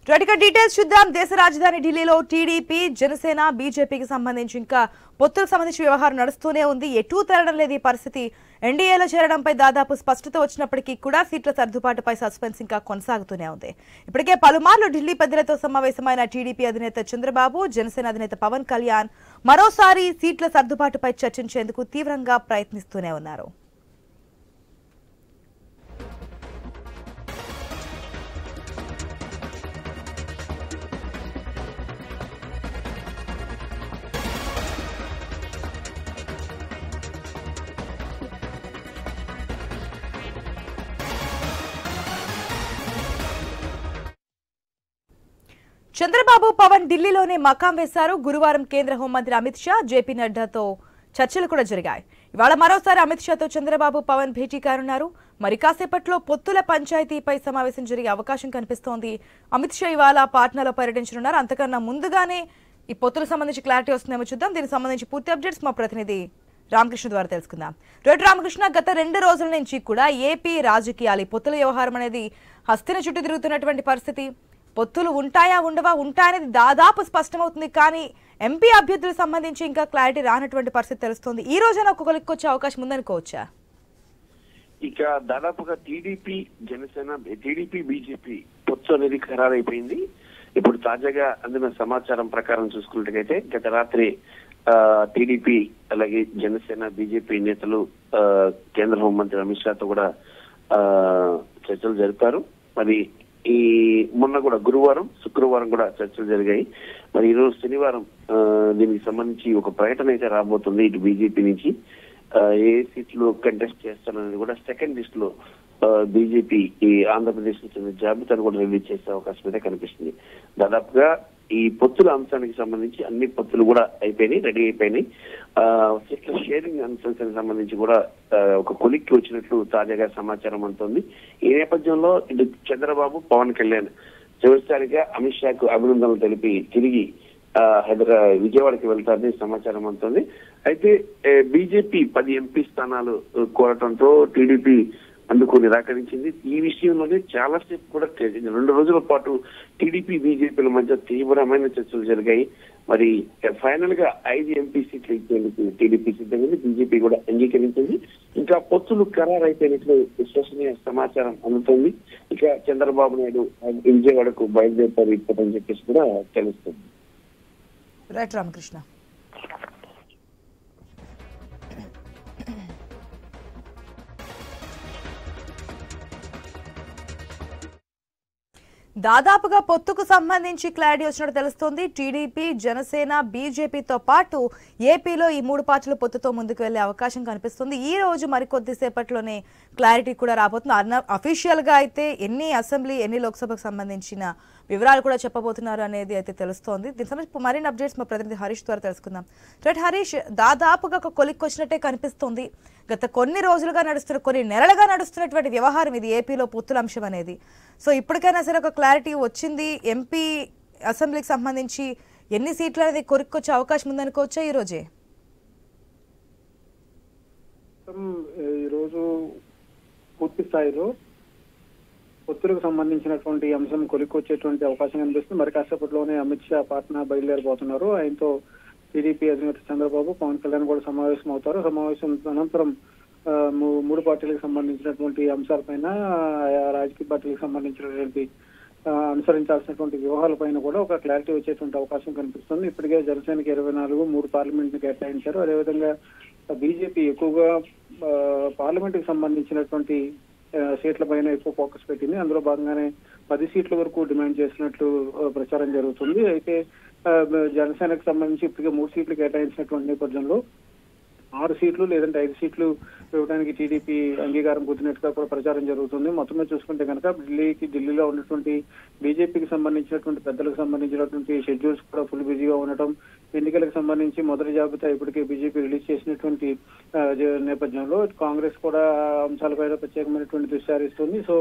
త్వరగా డీటెయిల్స్ చూద్దాం. దేశ రాజధాని ఢిల్లీలో టీడీపీ, జనసేన, బీజేపీకి సంబంధించి ఇంకా పొత్తులకు సంబంధించి వ్యవహారం నడుస్తూనే ఉంది. ఎటూ తెరడం లేదు ఈ పరిస్థితి. ఎన్డీఏలో చేరడంపై దాదాపు స్పష్టత వచ్చినప్పటికీ కూడా సీట్ల సర్దుబాటుపై సస్పెన్స్ ఇంకా కొనసాగుతూనే ఉంది. ఇప్పటికే పలుమార్లు ఢిల్లీ పెద్దలతో సమావేశమైన టీడీపీ అధినేత చంద్రబాబు, జనసేన అధినేత పవన్ కళ్యాణ్ మరోసారి సీట్ల సర్దుబాటుపై చర్చించేందుకు తీవ్రంగా ప్రయత్నిస్తూనే ఉన్నారు. చంద్రబాబు, పవన్ ఢిల్లీలోనే మకాం వేశారు. గురువారం కేంద్ర హోంమంత్రి అమిత్ షా, జేపీ నడ్డాతో చర్చలు కూడా జరిగాయి. ఇవాళ మరోసారి అమిత్ షాతో చంద్రబాబు, పవన్ భేటీ కానున్నారు. మరి కాసేపట్లో పొత్తుల పంచాయతీపై సమావేశం జరిగే అవకాశం కనిపిస్తోంది. అమిత్ షా ఇవాళ పాట్నాలో పర్యటించనున్నారు. అంతకన్నా ముందుగానే ఈ పొత్తులకు సంబంధించి క్లారిటీ వస్తుందేమో చూద్దాం. దీనికి సంబంధించి పూర్తి అప్డేట్స్ మా ప్రతినిధి రామకృష్ణ ద్వారా తెలుసుకుందాం. రెడ్డి రామకృష్ణ, గత 2 రోజుల నుంచి కూడా ఏపీ రాజకీయాలు పొత్తుల వ్యవహారం అనేది హస్తిన చుట్టూ తిరుగుతున్నటువంటి పరిస్థితి. పొత్తులు ఉంటాయా ఉండవా, ఉంటాయనేది దాదాపు స్పష్టమవుతుంది. కానీ ఎంపీ అభ్యర్థులకు సంబంధించి ఇంకా క్లారిటీ రానటువంటి పరిస్థితి తెలుస్తోంది. ఈ రోజున ఒక కొలిక్కి వచ్చే అవకాశం ఉందనుకోవచ్చా? ఇక దాదాపుగా టీడీపీ, జనసేన, టీడీపీ, బీజేపీ పొత్తు అనేది ఖరారైపోయింది. ఇప్పుడు తాజాగా అందిన సమాచారం ప్రకారం చూసుకున్నట్టుగైతే గత రాత్రి టీడీపీ అలాగే జనసేన, బీజేపీ నేతలు కేంద్ర హోంమంత్రి అమిత్ షాతో కూడా చర్చలు జరిపారు. మరి ఈ మొన్న కూడా గురువారం, శుక్రవారం కూడా చర్చలు జరిగాయి. మరి ఈరోజు శనివారం దీనికి సంబంధించి ఒక ప్రకటన అయితే రాబోతుంది ఇటు బీజేపీ నుంచి. ఏ సీట్లు కంటెస్ట్ చేస్తారనేది కూడా సెకండ్ లిస్ట్ లో బీజేపీ ఈ ఆంధ్రప్రదేశ్ కి చెందిన జాబితాను కూడా రిలీజ్ చేసే అవకాశం అయితే కనిపిస్తుంది. దాదాపుగా ఈ పొత్తుల అంశానికి సంబంధించి అన్ని పొత్తులు కూడా అయిపోయినాయి, రెడీ అయిపోయినాయి. సీట్ల షేరింగ్ అంశానికి సంబంధించి కూడా ఒక కొలిక్కి వచ్చినట్లు తాజాగా సమాచారం అందుతుంది. ఈ నేపథ్యంలో ఇటు చంద్రబాబు, పవన్ కళ్యాణ్ చివరిసారిగా అమిత్ షాకు అభినందనలు తెలిపి తిరిగి విజయవాడకి వెళ్తారని సమాచారం అందుతుంది. అయితే బీజేపీ 10 ఎంపీ స్థానాలు కోరటంతో టీడీపీ అందుకు నిరాకరించింది. ఈ విషయంలోనే చాలాసేపు కూడా 2 రోజుల పాటు టీడీపీ, బీజేపీల మధ్య తీవ్రమైన చర్చలు జరిగాయి. మరి ఫైనల్ గా 5 ఎంపీ సీట్లు ఇచ్చేందుకు టీడీపీ సిద్ధమైంది, బీజేపీ కూడా అంగీకరించింది. ఇంకా పొత్తులు ఖరారైపోయినట్లు విశ్వసనీయ సమాచారం అందుతుంది. ఇక చంద్రబాబు నాయుడు విజయవాడకు బయలుదేరుతారు ఇప్పటిని చెప్పేసి కూడా తెలుస్తుంది. రైట్ రామకృష్ణ. దాదాపుగా పొత్తుకు సంబంధించి క్లారిటీ వచ్చినట్టు తెలుస్తోంది. టీడీపీ, జనసేన, బీజేపీతో పాటు ఏపీలో ఈ 3 పార్టీలు పొత్తుతో ముందుకు వెళ్లే అవకాశం కనిపిస్తుంది. ఈ రోజు మరికొద్దిసేపట్లోనే క్లారిటీ కూడా రాబోతుంది. అఫీషియల్ గా అయితే ఎన్ని అసెంబ్లీ, ఎన్ని లోక్సభకు సంబంధించిన వివరాలు కూడా చెప్పబోతున్నారు అనేది అయితే తెలుస్తోంది. దీనికి సంబంధించి మరిన్ని అప్డేట్స్ మా ప్రతినిధి హరీష్ ద్వారా తెలుసుకుందాం. రైట్ హరీష్, దాదాపుగా ఒక కొలిక్కి వచ్చినట్టే కనిపిస్తోంది. గత కొన్ని రోజులుగా కొన్ని నెలలుగా నడుస్తున్నటువంటి వ్యవహారం ఇది, ఏపీలో పొత్తుల అంశం అనేది. సో ఇప్పటికైనా సరే ఒక క్లారిటీ వచ్చింది. ఎంపీ, అసెంబ్లీకి సంబంధించి ఎన్ని సీట్లు అనేది కొరిక్కొచ్చే అవకాశం ఉందనుకోవచ్చా ఈ రోజే? ఈరోజు పూర్తి స్థాయిలో పొత్తులకు సంబంధించినటువంటి అంశం కొలిక్కొచ్చేటువంటి అవకాశం కనిపిస్తుంది. మరి కాసేపట్లోనే అమిత్ షా పాట్నా బయలుదేరిపోతున్నారు. ఆయనతో టీడీపీ అధినేత చంద్రబాబు, పవన్ కళ్యాణ్ కూడా సమావేశం అవుతారు. సమావేశం అనంతరం 3 పార్టీలకు సంబంధించినటువంటి అంశాలపైన, రాజకీయ పార్టీలకు సంబంధించినటువంటి అనుసరించాల్సినటువంటి వ్యవహారాలపైన కూడా ఒక క్లారిటీ వచ్చేటువంటి అవకాశం కనిపిస్తుంది. ఇప్పటికే జనసేనకి 24, 3 పార్లమెంట్ ని కేటాయించారు. అదేవిధంగా బీజేపీ ఎక్కువగా పార్లమెంట్ కి సంబంధించినటువంటి సీట్ల పైన ఎక్కువ ఫోకస్ పెట్టింది. అందులో భాగంగానే 10 సీట్ల వరకు డిమాండ్ చేసినట్లు ప్రచారం జరుగుతుంది. అయితే జనసేనకు సంబంధించి ఇప్పటికే 3 సీట్లు కేటాయించినటువంటి నేపథ్యంలో 6 సీట్లు లేదంటే 5 సీట్లు ఇవ్వడానికి టీడీపీ అంగీకారం పొందినట్టుగా కూడా ప్రచారం జరుగుతుంది. మొత్తమే చూసుకుంటే కనుక ఢిల్లీలో ఉన్నటువంటి బీజేపీకి సంబంధించినటువంటి పెద్దలకు సంబంధించినటువంటి షెడ్యూల్స్ కూడా ఫుల్ బిజీగా ఉండటం, ఎన్నికలకు సంబంధించి మొదటి జాబితా ఇప్పటికే బీజేపీ రిలీజ్ చేసినటువంటి నేపథ్యంలో కాంగ్రెస్ కూడా అంశాలపైన ప్రత్యేకమైనటువంటి దృష్టి సారిస్తుంది. సో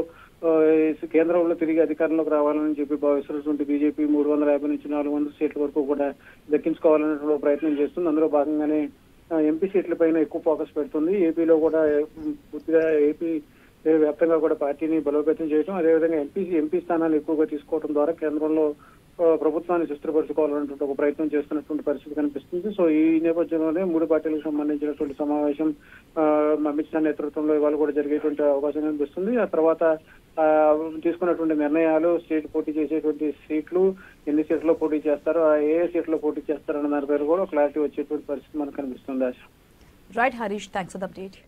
కేంద్రంలో తిరిగి అధికారంలోకి రావాలని చెప్పి భావిస్తున్నటువంటి బీజేపీ 350 నుంచి 400 సీట్ల వరకు కూడా దక్కించుకోవాలనేటువంటి ప్రయత్నం చేస్తుంది. అందులో భాగంగానే ఎంపీ సీట్ల పైన ఎక్కువ ఫోకస్ పెడుతుంది. ఏపీలో కూడా పూర్తిగా ఏపీ వ్యాప్తంగా కూడా పార్టీని బలోపేతం చేయడం, అదేవిధంగా ఎంపీ స్థానాలు ఎక్కువగా తీసుకోవడం ద్వారా కేంద్రంలో ప్రభుత్వాన్ని సుస్థిరపరచుకోవాలన్నటువంటి ఒక ప్రయత్నం చేస్తున్నటువంటి పరిస్థితి కనిపిస్తుంది. సో ఈ నేపథ్యంలోనే మూడు పార్టీలకు సంబంధించినటువంటి సమావేశం అమిత్ షా నేతృత్వంలో ఇవాళ కూడా జరిగేటువంటి అవకాశం కనిపిస్తుంది. ఆ తర్వాత తీసుకున్నటువంటి నిర్ణయాలు, స్టేట్ పోటీ చేసేటువంటి సీట్లు, ఎన్ని సీట్లలో పోటీ చేస్తారో, ఏ సీట్లో పోటీ చేస్తారన్న దానిపై కూడా క్లారిటీ వచ్చేటువంటి పరిస్థితి మనకు కనిపిస్తుంది. Right Harish, thanks for the update.